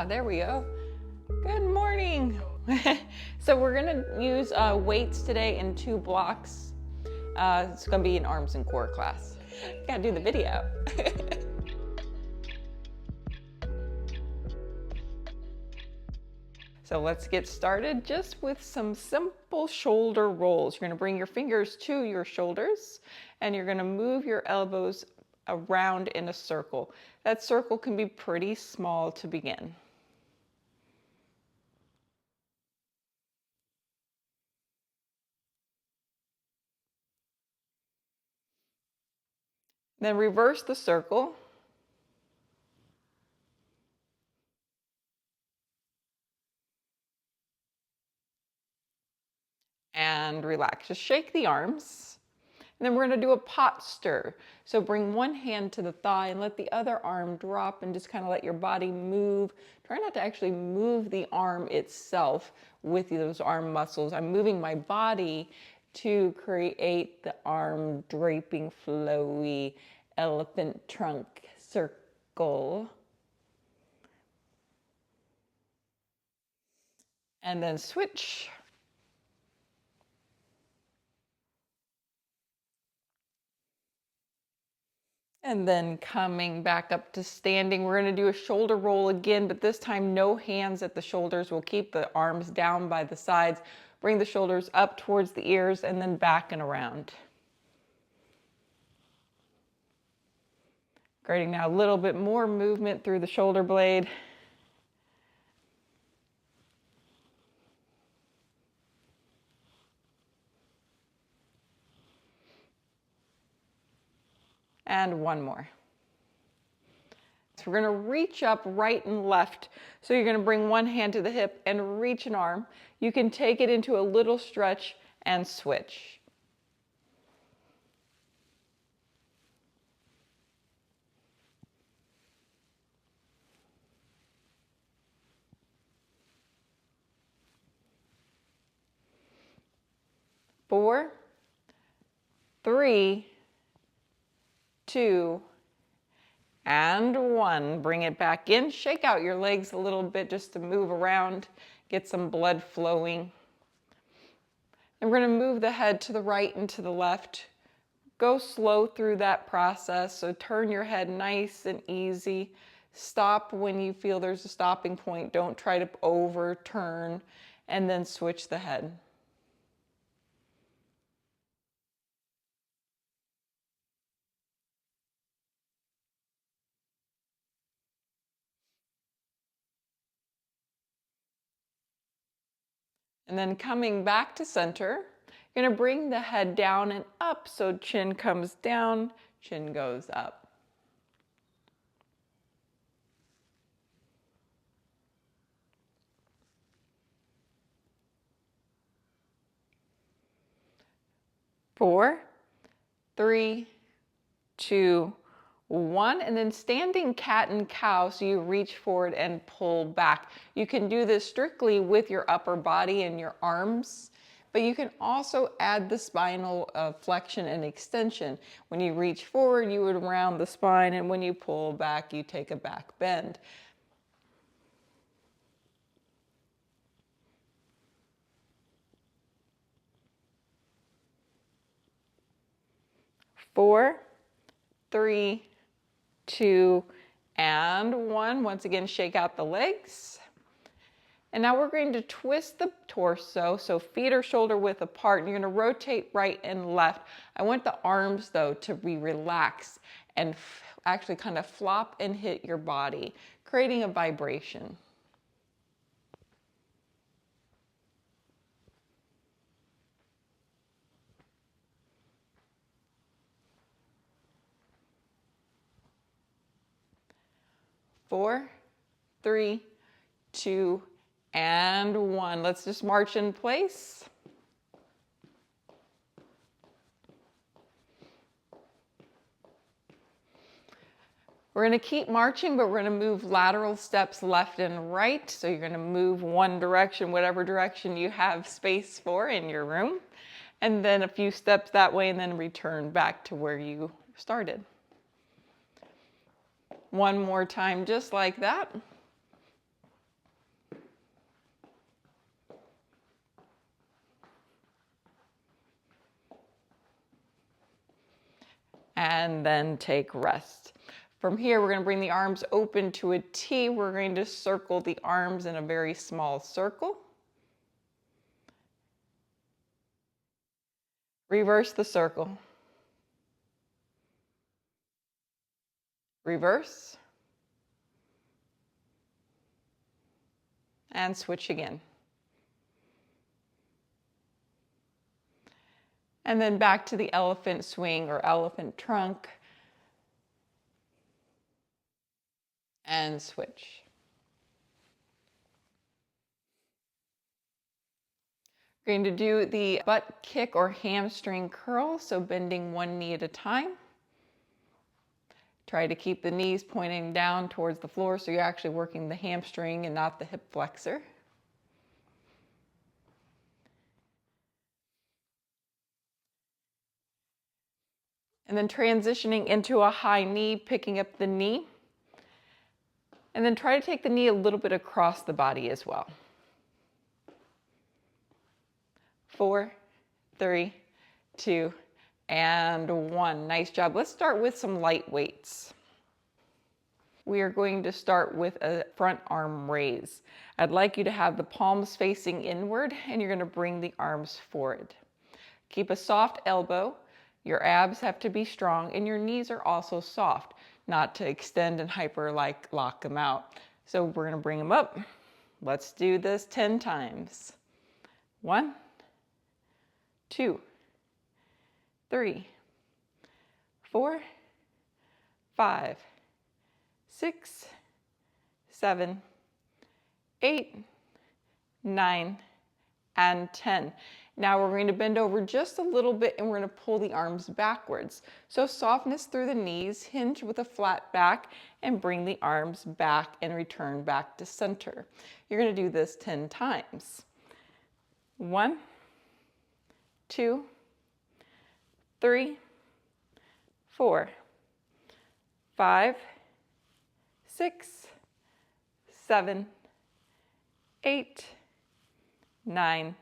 There we go. Good morning. So we're gonna use weights today in 2 blocks. It's gonna be an arms and core class. Gotta do the video. So let's get started just with some simple shoulder rolls. You're gonna bring your fingers to your shoulders and you're gonna move your elbows around in a circle. That circle can be pretty small to begin. Then reverse the circle. And relax. Just shake the arms. And then we're going to do a pot stir. So bring one hand to the thigh and let the other arm drop and just kind of let your body move. Try not to actually move the arm itself with those arm muscles. I'm moving my body to create the arm draping, flowy, elephant trunk circle. And then switch. And then coming back up to standing, we're going to do a shoulder roll again, but this time no hands at the shoulders. We'll keep the arms down by the sides. Bring the shoulders up towards the ears and then back and around. Creating now a little bit more movement through the shoulder blade. And one more. So we're going to reach up right and left. So you're going to bring one hand to the hip and reach an arm. You can take it into a little stretch and switch. Four, three, 2, and 1. Bring it back in. Shake out your legs a little bit just to move around, get some blood flowing. And we're going to move the head to the right and to the left. Go slow through that process. So turn your head nice and easy. Stop when you feel there's a stopping point. Don't try to overturn, and then switch the head. And then coming back to center, you're going to bring the head down and up so chin comes down, chin goes up. Four, three, two, 1, and then standing cat and cow, so you reach forward and pull back. You can do this strictly with your upper body and your arms, but you can also add the spinal flexion and extension. When you reach forward, you would round the spine, and when you pull back, you take a back bend. Four, three, 2, and 1. Once again, shake out the legs. And now we're going to twist the torso, so feet are shoulder width apart, and you're going to rotate right and left. I want the arms, though, to be relaxed and actually kind of flop and hit your body, creating a vibration. Four, three, 2, and 1. Let's just march in place. We're going to keep marching, but we're going to move lateral steps left and right. So you're going to move one direction, whatever direction you have space for in your room, and then a few steps that way, and then return back to where you started. One more time, just like that. and then take rest. From here, we're going to bring the arms open to a T. We're going to circle the arms in a very small circle. Reverse the circle. Reverse. And switch again. And then back to the elephant swing or elephant trunk. And switch. We're going to do the butt kick or hamstring curl, so bending one knee at a time. Try to keep the knees pointing down towards the floor so you're actually working the hamstring and not the hip flexor. And then transitioning into a high knee, picking up the knee. And then try to take the knee a little bit across the body as well. 4, 3, 2, and 1. Nice job. Let's start with some light weights. We are going to start with a front arm raise. I'd like you to have the palms facing inward and you're going to bring the arms forward. Keep a soft elbow. Your abs have to be strong and your knees are also soft, not to extend and lock them out. So we're going to bring them up. Let's do this 10 times. 1, 2, 3, 4, 5, 6, 7, 8, 9, and 10. Now we're going to bend over just a little bit and we're going to pull the arms backwards. So softness through the knees, hinge with a flat back, and bring the arms back and return back to center. You're going to do this 10 times. 1, 2, 3, 4, 5, 6, 7, 8, 9,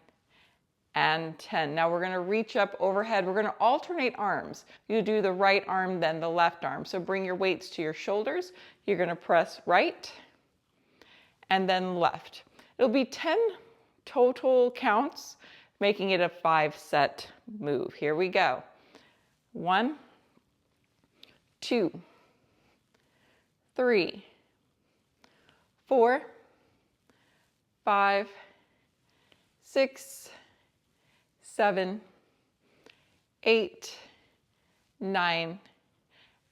and 10. Now we're going to reach up overhead. We're going to alternate arms. You do the right arm, then the left arm. So bring your weights to your shoulders. You're going to press right and then left. It'll be 10 total counts, making it a 5-set move. Here we go. 1, 2, 3, 4, 5, 6, 7, 8, 9,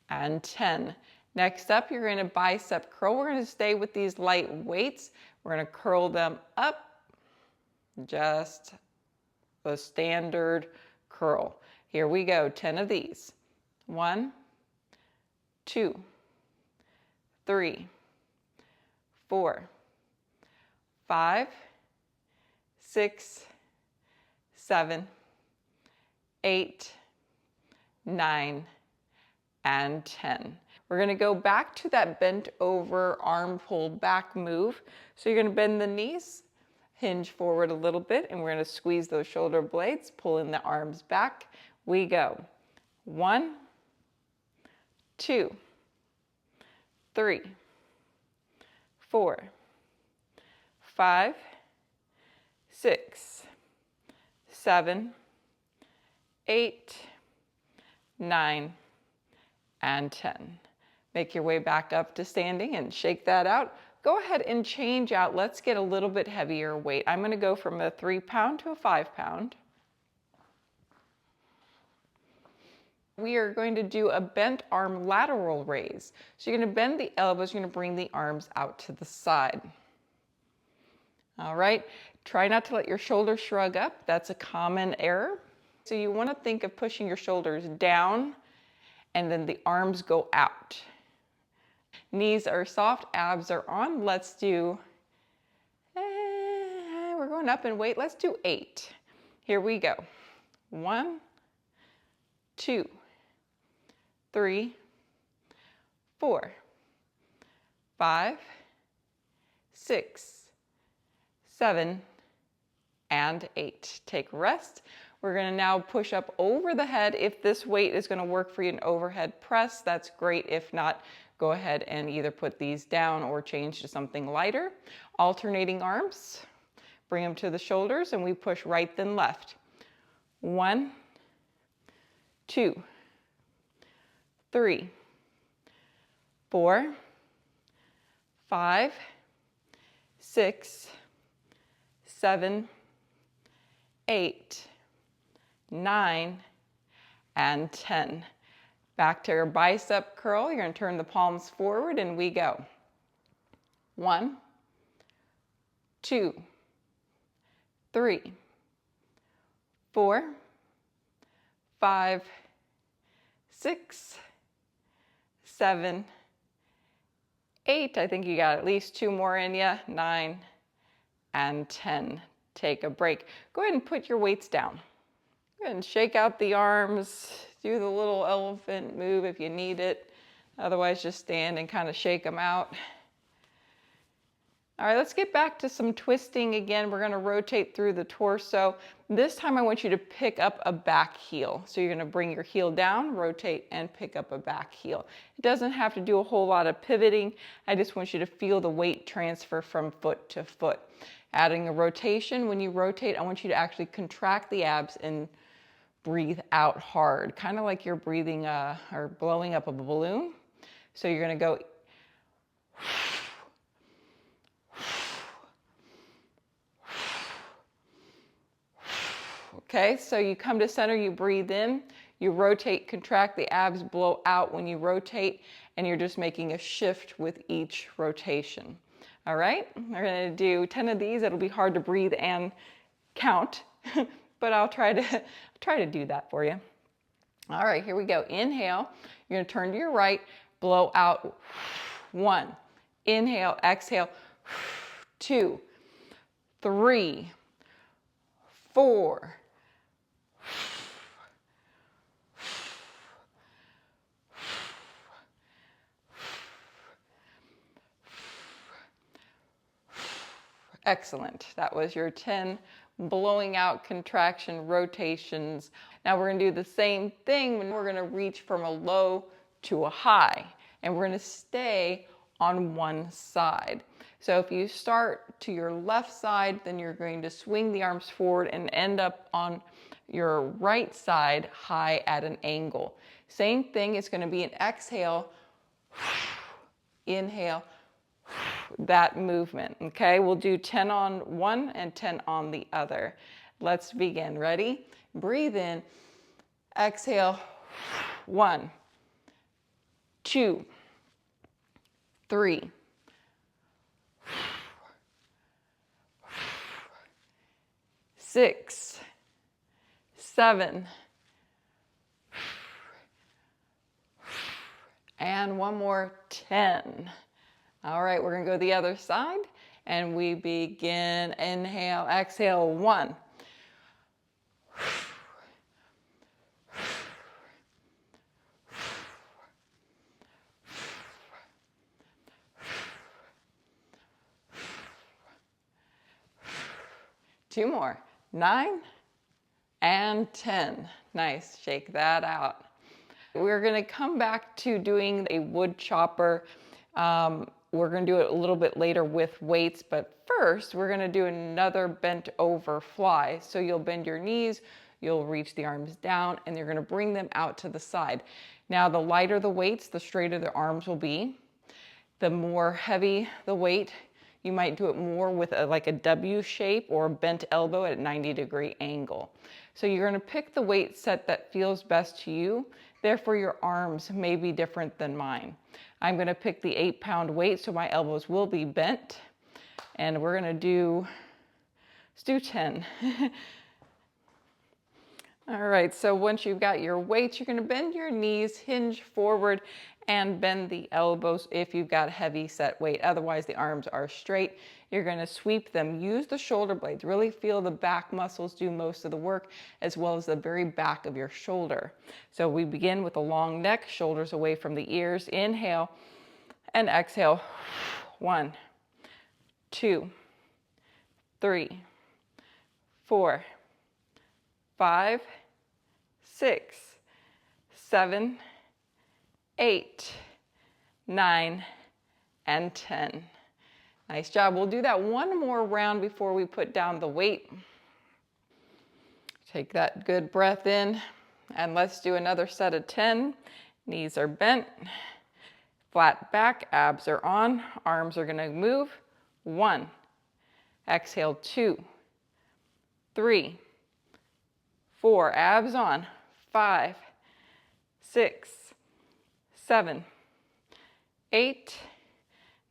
and 10. Next up, you're going to bicep curl. We're going to stay with these light weights. We're going to curl them up, just the standard curl. Here we go, 10 of these. 1, 2, 3, 4, 5, 6, 7, 8, 9, and 10. We're going to go back to that bent over arm pull back move. So you're going to bend the knees, hinge forward a little bit, and we're going to squeeze those shoulder blades, pull in the arms back. We go. 1, 2, 3, 4, 5, 6, 7, 8, 9, and 10. Make your way back up to standing and shake that out. Go ahead and change out. Let's get a little bit heavier weight. I'm going to go from a 3-pound to a 5-pound. We are going to do a bent arm lateral raise. So you're going to bend the elbows, you're going to bring the arms out to the side. All right, try not to let your shoulders shrug up. That's a common error. So you want to think of pushing your shoulders down and then the arms go out. Knees are soft, abs are on. Let's do, we're going up in weight. Let's do 8. Here we go. 1, 2, 3, 4, 5, 6, 7, and 8. Take rest. We're gonna now push up over the head. If this weight is gonna work for you, an overhead press, that's great. If not, go ahead and either put these down or change to something lighter. Alternating arms, bring them to the shoulders, and we push right then left. 1, 2, 3, 4, 5, 6, 7, 8, 9, and 10. Back to your bicep curl. You're going to turn the palms forward and we go. 1, 2, 3, 4, 5, 6, 7, 8. I think you got at least 2 more in you. 9 and 10. Take a break. Go ahead and put your weights down. Go ahead and shake out the arms. Do the little elephant move if you need it. Otherwise, just stand and kind of shake them out. All right, let's get back to some twisting again. We're gonna rotate through the torso. This time I want you to pick up a back heel. So you're gonna bring your heel down, rotate, and pick up a back heel. It doesn't have to do a whole lot of pivoting. I just want you to feel the weight transfer from foot to foot. Adding a rotation, when you rotate, I want you to actually contract the abs and breathe out hard, kind of like you're breathing or blowing up a balloon. So you're gonna go okay, so you come to center, you breathe in, you rotate, contract, the abs blow out when you rotate, and you're just making a shift with each rotation. All right, we're gonna do 10 of these. It'll be hard to breathe and count, but I'll try to do that for you. All right, here we go. Inhale, you're gonna turn to your right, blow out. 1, inhale, exhale, 2, 3, 4, 5. Excellent. That was your 10 blowing out contraction rotations. Now we're going to do the same thing when we're going to reach from a low to a high, and we're going to stay on one side. So if you start to your left side, then you're going to swing the arms forward and end up on your right side high at an angle. Same thing, it's going to be an exhale, inhale, that movement. Okay, we'll do 10 on one and 10 on the other. Let's begin. Ready? Breathe in, exhale, 1, 2, 3, 6, 7, and one more, 10. All right, we're gonna go the other side and we begin. Inhale, exhale, 1. 2 more, 9 and 10. Nice, shake that out. We're gonna come back to doing a wood chopper. We're gonna do it a little bit later with weights, but first we're gonna do another bent over fly. So you'll bend your knees, you'll reach the arms down, and you're gonna bring them out to the side. Now, the lighter the weights, the straighter the arms will be. The more heavy the weight, you might do it more with like a W shape or a bent elbow at a 90-degree angle. So you're gonna pick the weight set that feels best to you. Therefore, your arms may be different than mine. I'm gonna pick the 8-pound weight, so my elbows will be bent. And we're gonna let's do 10. All right, so once you've got your weights, you're gonna bend your knees, hinge forward, and bend the elbows if you've got heavy set weight. Otherwise, the arms are straight. You're gonna sweep them. Use the shoulder blades. Really feel the back muscles do most of the work, as well as the very back of your shoulder. So we begin with a long neck, shoulders away from the ears. Inhale and exhale. 1, 2, 3, 4, 5, 6, 7, 8, 9, and 10. Nice job. We'll do that one more round before we put down the weight. Take that good breath in, and let's do another set of 10. Knees are bent, flat back, abs are on, arms are gonna move. 1, exhale, 2, 3, 4, abs on, 5, 6, 7, 8,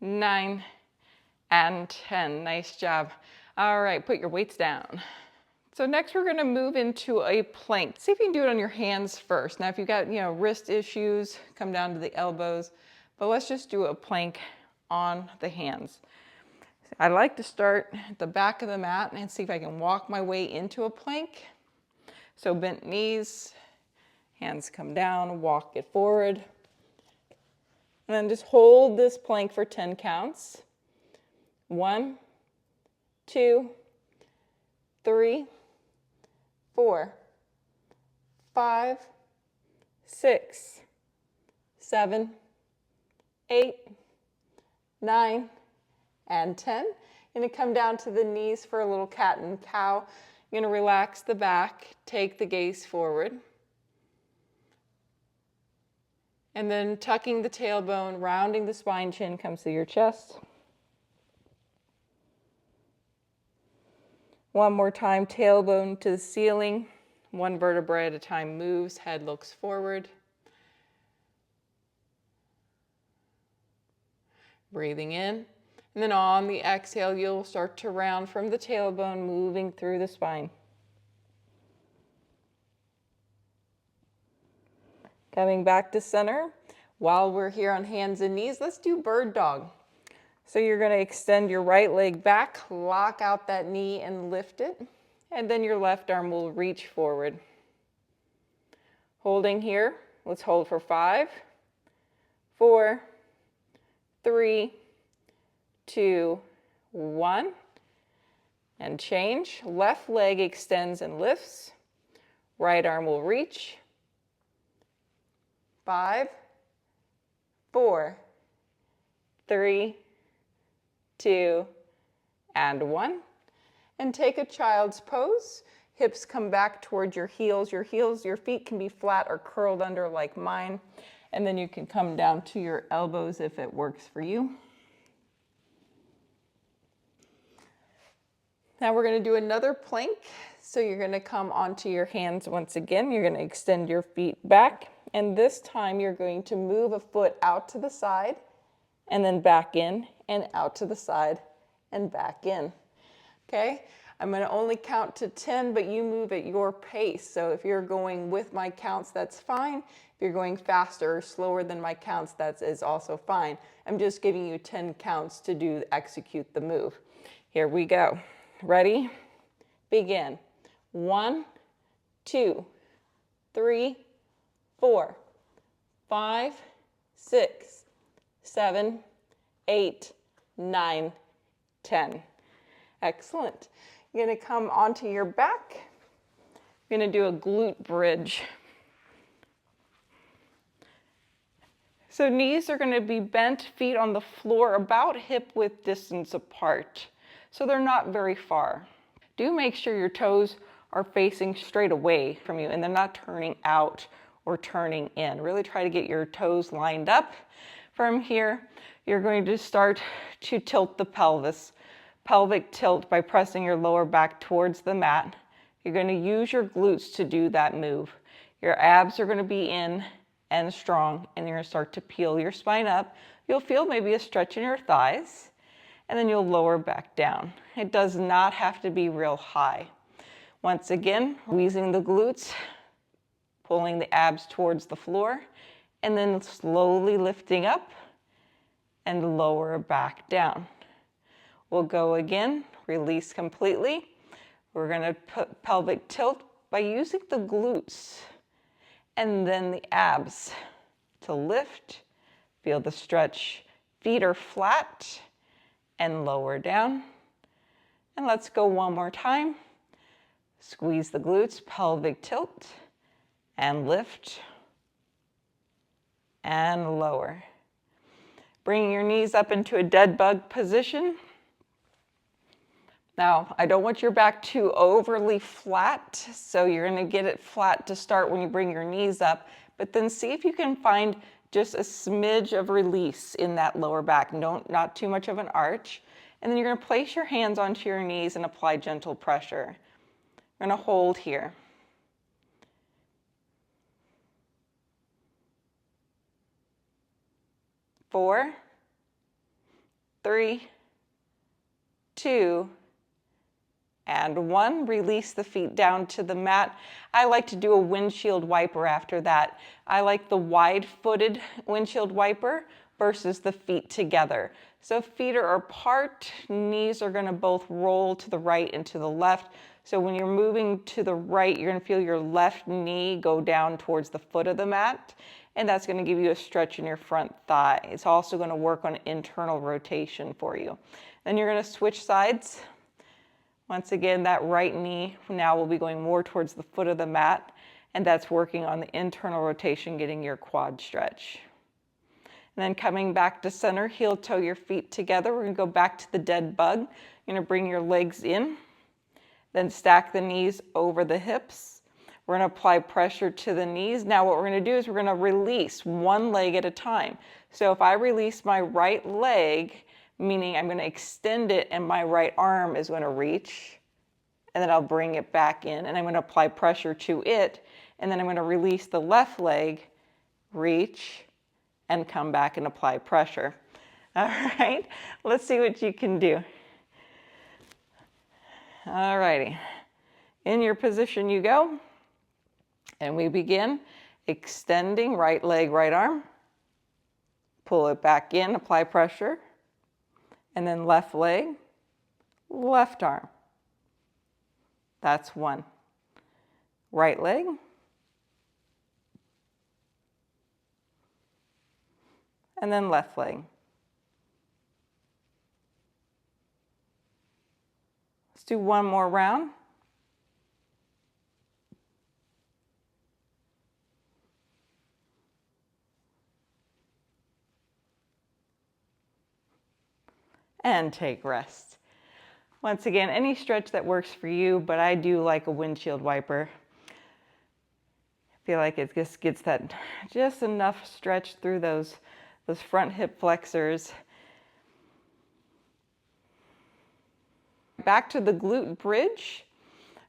9, and 10. Nice job. All right, put your weights down. So next we're gonna move into a plank. See if you can do it on your hands first. Now if you've got, wrist issues, come down to the elbows, but let's just do a plank on the hands. I like to start at the back of the mat and see if I can walk my way into a plank. So bent knees, hands come down, walk it forward. And then just hold this plank for 10 counts. 1, 2, 3, 4, 5, 6, 7, 8, 9, and 10. You're gonna come down to the knees for a little cat and cow. You're gonna relax the back, take the gaze forward. And then tucking the tailbone, rounding the spine, chin comes to your chest. One more time, tailbone to the ceiling. One vertebrae at a time moves, head looks forward. Breathing in. And then on the exhale, you'll start to round from the tailbone, moving through the spine. Coming back to center. While we're here on hands and knees, let's do bird dog. So you're going to extend your right leg back, lock out that knee and lift it. And then your left arm will reach forward. Holding here, let's hold for 5, 4, 3, 2, 1. And change. Left leg extends and lifts. Right arm will reach. 5, 4, 3, 2, and 1. And take a child's pose. Hips come back towards your heels. Your feet can be flat or curled under like mine. And then you can come down to your elbows if it works for you. Now we're going to do another plank. So you're going to come onto your hands once again. You're going to extend your feet back. And this time you're going to move a foot out to the side and then back in and out to the side and back in. Okay? I'm going to only count to 10, but you move at your pace. So if you're going with my counts, that's fine. If you're going faster or slower than my counts, that is also fine. I'm just giving you 10 counts to execute the move. Here we go. Ready? Begin. 1, 2, 3, 4, 5, 6, 7, 8, 9, 10. Excellent. You're going to come onto your back. You're going to do a glute bridge. So knees are going to be bent, feet on the floor, about hip width distance apart. So they're not very far. Do make sure your toes are facing straight away from you and they're not turning out or turning in. Really try to get your toes lined up. From here, you're going to start to tilt the pelvis. Pelvic tilt by pressing your lower back towards the mat. You're going to use your glutes to do that move. Your abs are going to be in and strong, and you're going to start to peel your spine up. You'll feel maybe a stretch in your thighs, and then you'll lower back down. It does not have to be real high. Once again, squeezing the glutes, pulling the abs towards the floor, and then slowly lifting up and lower back down. We'll go again, release completely. We're going to put pelvic tilt by using the glutes and then the abs to lift. Feel the stretch. Feet are flat and lower down. And let's go one more time. Squeeze the glutes, pelvic tilt, and lift, and lower. Bringing your knees up into a dead bug position. Now, I don't want your back too overly flat, so you're going to get it flat to start when you bring your knees up, but then see if you can find just a smidge of release in that lower back. Not too much of an arch. And then you're going to place your hands onto your knees and apply gentle pressure. We're going to hold here. 4, 3, 2, and 1. Release the feet down to the mat. I like to do a windshield wiper after that. I like the wide-footed windshield wiper versus the feet together. So feet are apart, knees are going to both roll to the right and to the left. So when you're moving to the right, you're going to feel your left knee go down towards the foot of the mat, and that's going to give you a stretch in your front thigh. It's also going to work on internal rotation for you. Then you're going to switch sides. Once again, that right knee now will be going more towards the foot of the mat, and that's working on the internal rotation, getting your quad stretch. And then coming back to center, heel toe your feet together. We're going to go back to the dead bug. You're going to bring your legs in, then stack the knees over the hips. We're going to apply pressure to the knees. Now what we're going to do is we're going to release one leg at a time. So if I release my right leg, meaning I'm going to extend it and my right arm is going to reach, and then I'll bring it back in and I'm going to apply pressure to it, and then I'm going to release the left leg, reach, and come back and apply pressure. All right, let's see what you can do. All righty, in your position you go, and we begin extending right leg, right arm, pull it back in, apply pressure, and then left leg, left arm. That's 1. Right leg, and then left leg. Let's do one more round. And take rest. Once again, any stretch that works for you, but I do like a windshield wiper. I feel like it just gets that just enough stretch through those front hip flexors. Back to the glute bridge.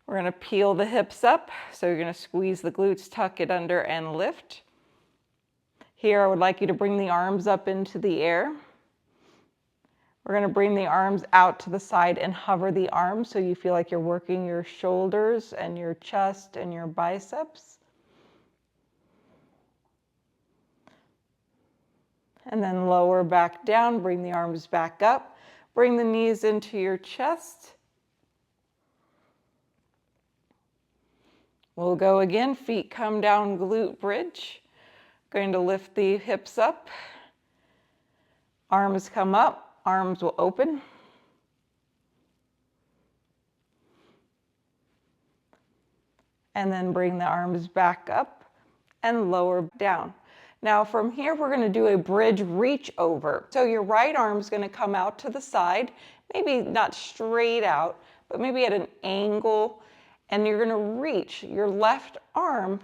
We're going to peel the hips up. So you're going to squeeze the glutes, tuck it under, and lift. Here, I would like you to bring the arms up into the air. We're going to bring the arms out to the side and hover the arms so you feel like you're working your shoulders and your chest and your biceps. And then lower back down, bring the arms back up. Bring the knees into your chest. We'll go again, feet come down, glute bridge. Going to lift the hips up. Arms come up. Arms will open. And then bring the arms back up and lower down. Now from here, we're going to do a bridge reach over. So your right arm is going to come out to the side, maybe not straight out, but maybe at an angle. And you're going to reach your left arm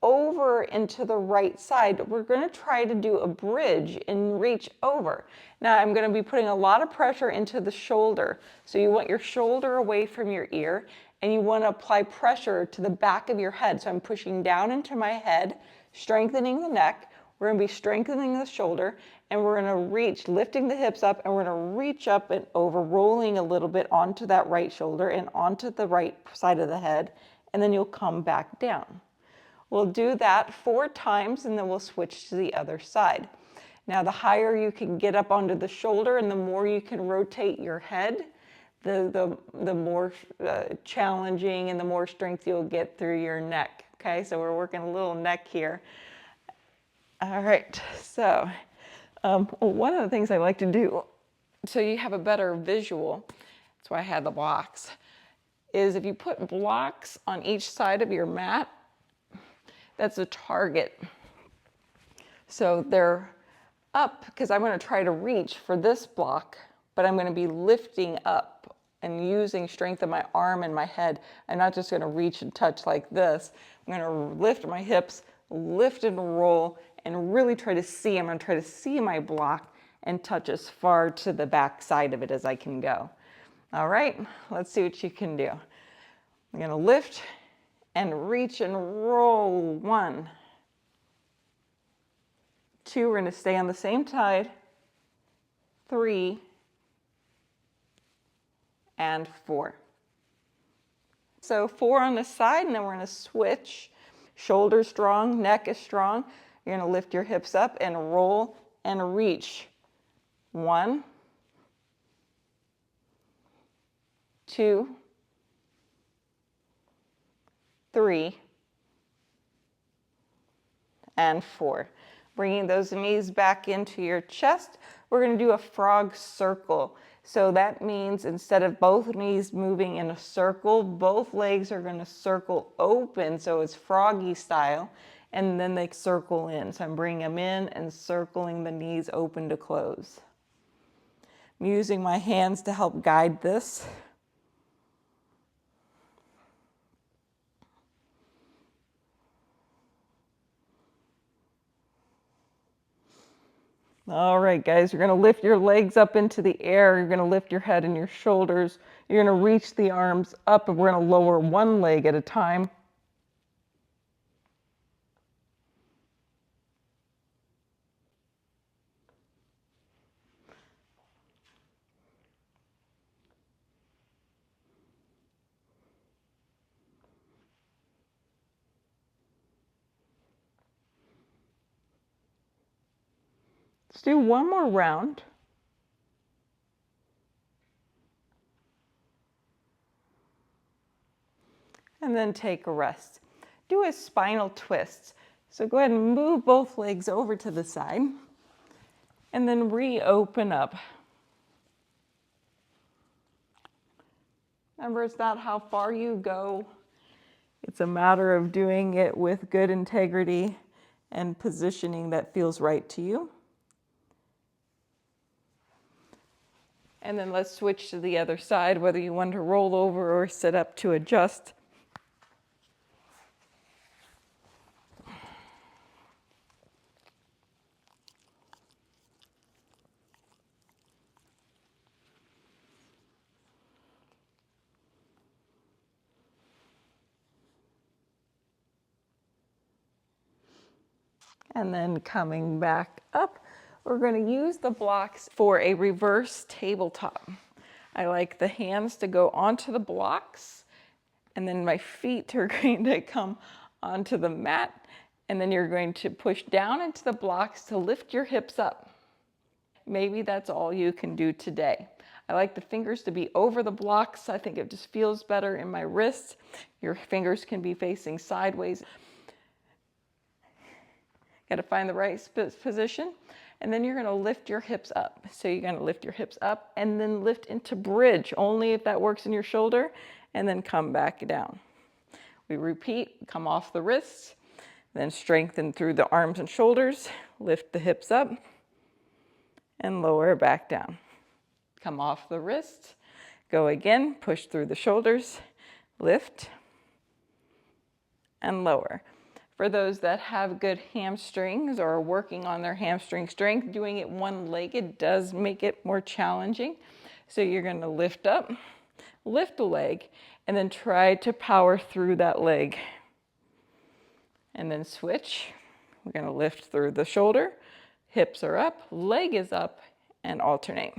over into the right side. We're going to try to do a bridge and reach over. Now I'm going to be putting a lot of pressure into the shoulder. So you want your shoulder away from your ear, and you want to apply pressure to the back of your head. So I'm pushing down into my head, strengthening the neck. We're going to be strengthening the shoulder, and we're going to reach, lifting the hips up, and we're going to reach up and over, rolling a little bit onto that right shoulder and onto the right side of the head, and then you'll come back down. We'll do that 4 times, and then we'll switch to the other side. Now, the higher you can get up onto the shoulder and the more you can rotate your head, the more challenging and the more strength you'll get through your neck. Okay, so we're working a little neck here. All right, so one of the things I like to do, so you have a better visual, that's why I had the blocks, is if you put blocks on each side of your mat, that's a target. So they're up because I'm going to try to reach for this block, but I'm going to be lifting up and using strength of my arm and my head. I'm not just going to reach and touch like this. I'm going to lift my hips, lift and roll, and really try to see. I'm going to try to see my block and touch as far to the back side of it as I can go. All right, let's see what you can do. I'm going to lift and reach and roll. 1, 2, we're going to stay on the same side. 3, and 4. So 4 on the side, and then we're going to switch. Shoulders strong, neck is strong. You're going to lift your hips up and roll and reach. 1, 2, 3, and 4. Bringing those knees back into your chest, we're going to do a frog circle. So that means instead of both knees moving in a circle, both legs are going to circle open, so it's froggy style, and then they circle in. So I'm bringing them in and circling the knees open to close. I'm using my hands to help guide this. All right, guys, you're going to lift your legs up into the air. You're going to lift your head and your shoulders. You're going to reach the arms up, and we're going to lower one leg at a time. Let's do one more round. And then take a rest. Do a spinal twist. So go ahead and move both legs over to the side and then reopen up. Remember, it's not how far you go. It's a matter of doing it with good integrity and positioning that feels right to you. And then let's switch to the other side, whether you want to roll over or sit up to adjust. And then coming back up, we're going to use the blocks for a reverse tabletop. I like the hands to go onto the blocks, and then my feet are going to come onto the mat, and then you're going to push down into the blocks to lift your hips up. Maybe that's all you can do today. I like the fingers to be over the blocks. I think it just feels better in my wrists. Your fingers can be facing sideways. Got to find the right position. And then you're going to lift your hips up. So you're going to lift your hips up and then lift into bridge, only if that works in your shoulder, and then come back down. We repeat, come off the wrists, then strengthen through the arms and shoulders, lift the hips up, and lower back down. Come off the wrist, go again, push through the shoulders, lift, and lower. For those that have good hamstrings or are working on their hamstring strength, doing it one-legged does make it more challenging. So you're going to lift up, lift a leg, and then try to power through that leg. And then switch. We're going to lift through the shoulder, hips are up, leg is up, and alternate.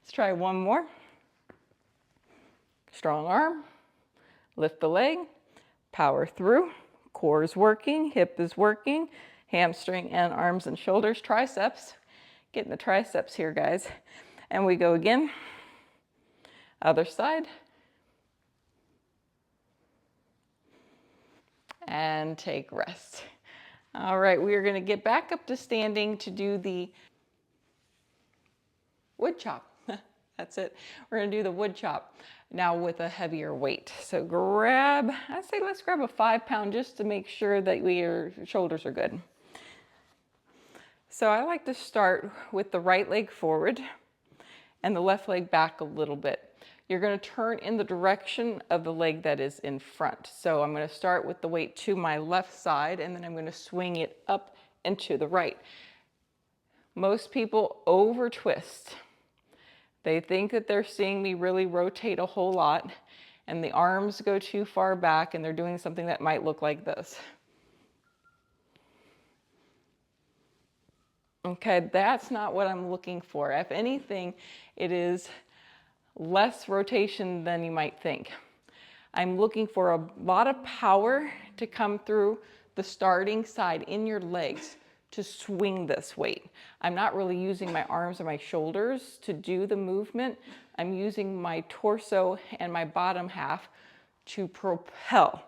Let's try one more. Strong arm. Lift the leg, power through, core is working, hip is working, hamstring and arms and shoulders, triceps. Getting the triceps here, guys. And we go again. Other side. And take rest. All right, we are going to get back up to standing to do the wood chop. That's it. We're gonna do the wood chop now with a heavier weight. So grab, I say let's grab a 5-pound just to make sure that your shoulders are good. So I like to start with the right leg forward and the left leg back a little bit. You're going to turn in the direction of the leg that is in front. So I'm going to start with the weight to my left side, and then I'm going to swing it up and to the right. Most people over twist. They think that they're seeing me really rotate a whole lot, and the arms go too far back, and they're doing something that might look like this. Okay, that's not what I'm looking for. If anything, it is less rotation than you might think. I'm looking for a lot of power to come through the starting side in your legs to swing this weight. I'm not really using my arms or my shoulders to do the movement. I'm using my torso and my bottom half to propel.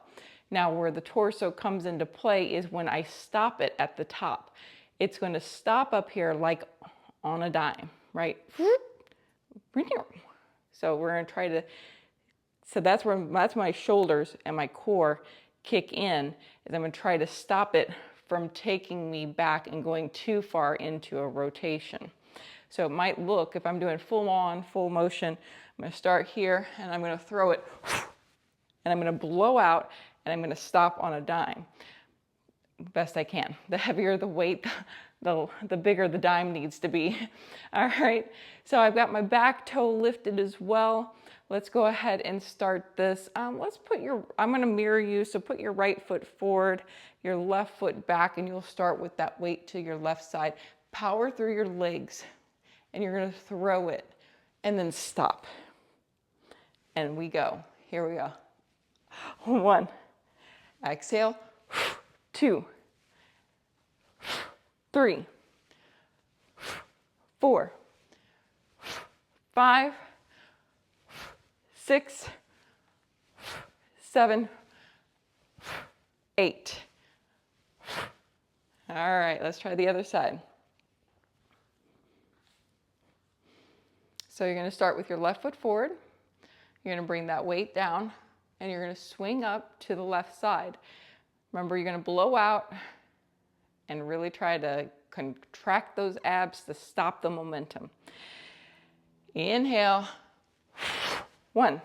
Now, where the torso comes into play is when I stop it at the top. It's going to stop up here like on a dime, right? So we're going to try to, so that's my shoulders and my core kick in, and I'm going to try to stop it from taking me back and going too far into a rotation. So it might look, if I'm doing full on, full motion, I'm going to start here and I'm going to throw it and I'm going to blow out and I'm going to stop on a dime. Best I can. The heavier the weight, the bigger the dime needs to be. All right, so I've got my back toe lifted as well. Let's go ahead and start this. Let's put I'm gonna mirror you, so put your right foot forward, your left foot back, and you'll start with that weight to your left side. Power through your legs, and you're gonna throw it, and then stop. And we go, here we go. 1, exhale, 2, 3, 4, 5, 6, 7, 8. All right, let's try the other side. So you're going to start with your left foot forward. You're going to bring that weight down, and you're going to swing up to the left side. Remember, you're going to blow out and really try to contract those abs to stop the momentum. Inhale. 1,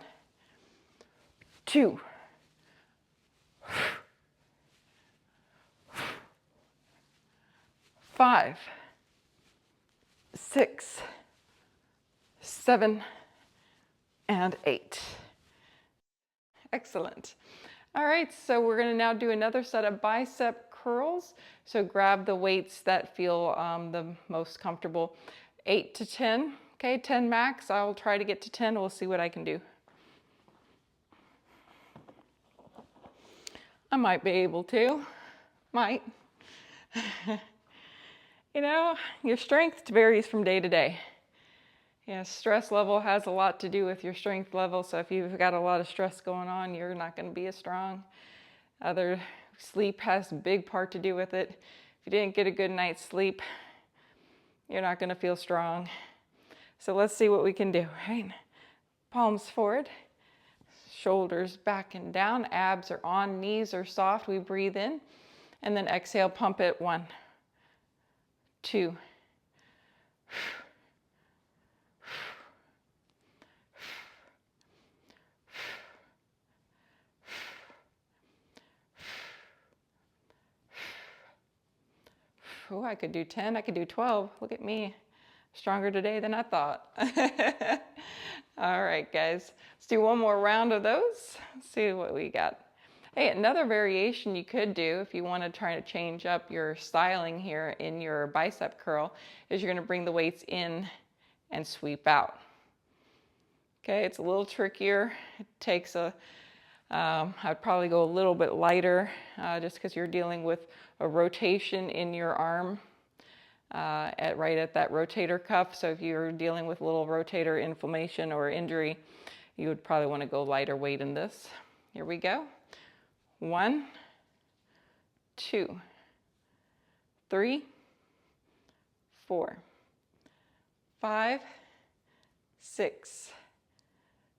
2, 5, 6, 7, and 8. Excellent. All right, so we're going to now do another set of bicep curls. So grab the weights that feel the most comfortable. 8 to 10. Okay, 10 max. I'll try to get to 10. We'll see what I can do. I might be able to. Might. You know, your strength varies from day to day. Yeah, stress level has a lot to do with your strength level. So if you've got a lot of stress going on, you're not going to be as strong. Sleep has a big part to do with it. If you didn't get a good night's sleep, you're not going to feel strong. So let's see what we can do, right? Palms forward, shoulders back and down, abs are on, knees are soft. We breathe in, and then exhale, pump it. 1, 2, 'Ooh, I could do 10, I could do 12. Look at me, stronger today than I thought. All right, guys, let's do one more round of those. Let's see what we got. Hey, another variation you could do if you want to try to change up your styling here in your bicep curl is you're going to bring the weights in and sweep out. Okay, it's a little trickier. It takes I'd probably go a little bit lighter just because you're dealing with a rotation in your arm right at that rotator cuff. So if you're dealing with a little rotator inflammation or injury, you would probably want to go lighter weight in this. Here we go. 1, 2, 3, 4, 5, 6,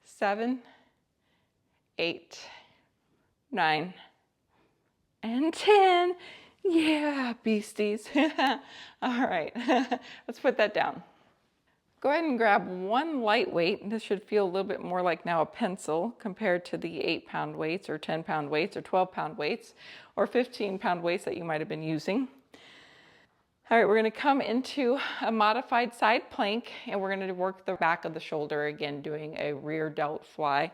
7, 8, 9, and 10. Yeah, beasties. All right, let's put that down. Go ahead and grab one lightweight. This should feel a little bit more like now a pencil compared to the 8-pound weights or 10-pound weights or 12-pound weights or 15-pound weights that you might have been using. All right, we're going to come into a modified side plank and we're going to work the back of the shoulder again, doing a rear delt fly.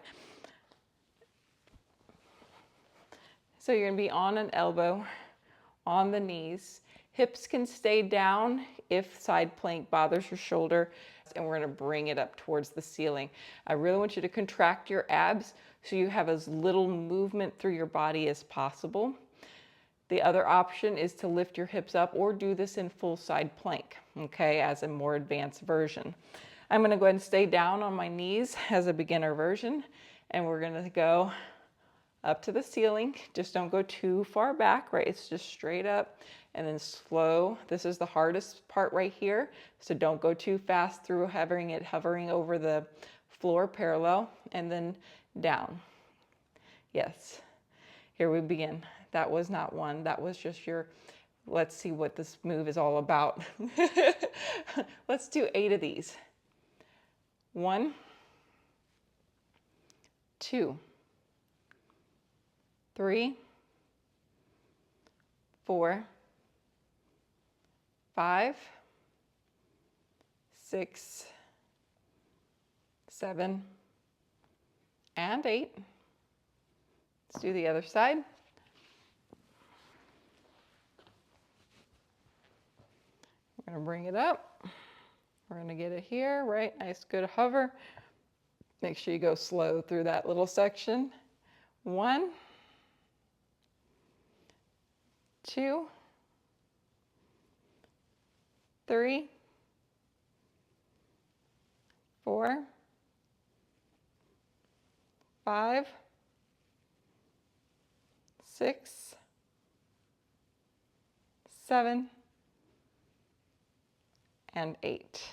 So you're going to be on an elbow, on the knees. Hips can stay down if side plank bothers your shoulder, and we're going to bring it up towards the ceiling. I really want you to contract your abs so you have as little movement through your body as possible. The other option is to lift your hips up or do this in full side plank, okay, as a more advanced version. I'm going to go ahead and stay down on my knees as a beginner version, and we're going to go up to the ceiling. Just don't go too far back, right? It's just straight up and then slow. This is the hardest part right here. So don't go too fast through hovering over the floor parallel and then down. Yes, here we begin. That was not one, that was just your, let's see what this move is all about. Let's do 8 of these. 1, 2, 3, 4, 5, 6, 7, and 8. Let's do the other side. We're going to bring it up. We're going to get it here, right? Nice, good hover. Make sure you go slow through that little section. 1, 2, 3, 4, 5, 6, 7, and 8.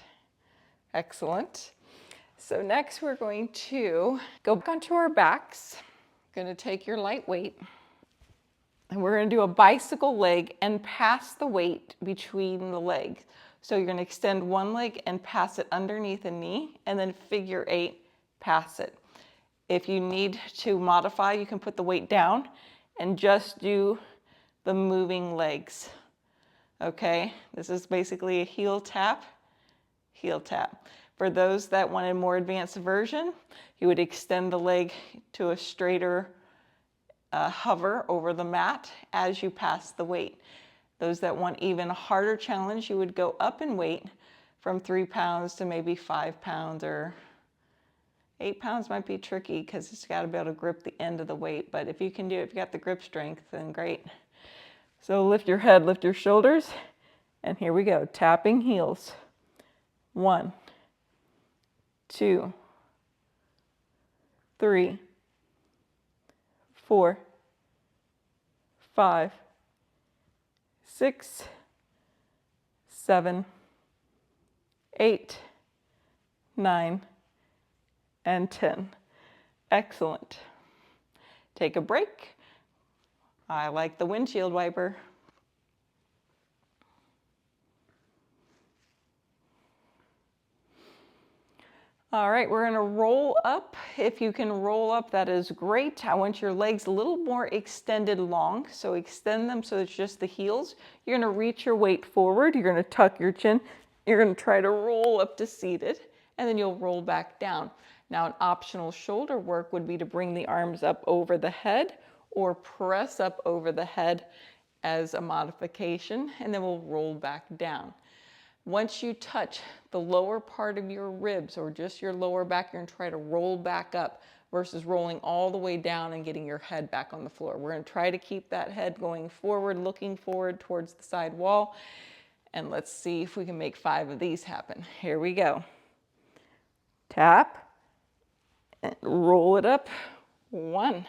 Excellent. So next we're going to go back onto our backs. Going to take your light weight and we're going to do a bicycle leg and pass the weight between the legs. So you're going to extend one leg and pass it underneath a knee and then figure 8, pass it. If you need to modify, you can put the weight down and just do the moving legs. Okay, this is basically a heel tap, heel tap. For those that want a more advanced version, you would extend the leg to a straighter hover over the mat as you pass the weight. Those that want even a harder challenge, you would go up in weight from 3 pounds to maybe 5 pounds, or 8 pounds might be tricky because it's got to be able to grip the end of the weight. But if you can do it, if you got the grip strength, then great. So lift your head, lift your shoulders, and here we go, tapping heels. 1, 2, 3, 4, 5, 6, 7, 8, 9, and 10. Excellent. Take a break. I like the windshield wiper. All right, we're gonna roll up. If you can roll up, that is great. I want your legs a little more extended long, so extend them so it's just the heels. You're gonna reach your weight forward, you're gonna tuck your chin, you're gonna try to roll up to seated, and then you'll roll back down. Now, an optional shoulder work would be to bring the arms up over the head or press up over the head as a modification, and then we'll roll back down. Once you touch the lower part of your ribs or just your lower back, you're going to try to roll back up versus rolling all the way down and getting your head back on the floor. We're going to try to keep that head going forward, looking forward towards the side wall. And let's see if we can make 5 of these happen. Here we go. Tap and roll it up. 1,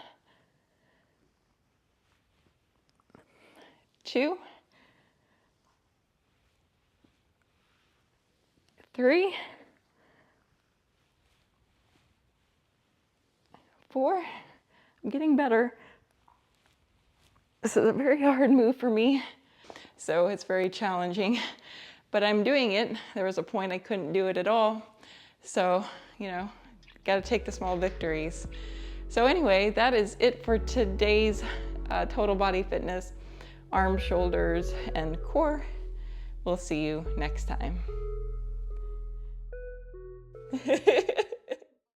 2, 3, 4. I'm getting better. This is a very hard move for me, so it's very challenging, but I'm doing it. There was a point I couldn't do it at all. So, you know, got to take the small victories. So anyway, that is it for today's total body fitness, arms, shoulders, and core. We'll see you next time.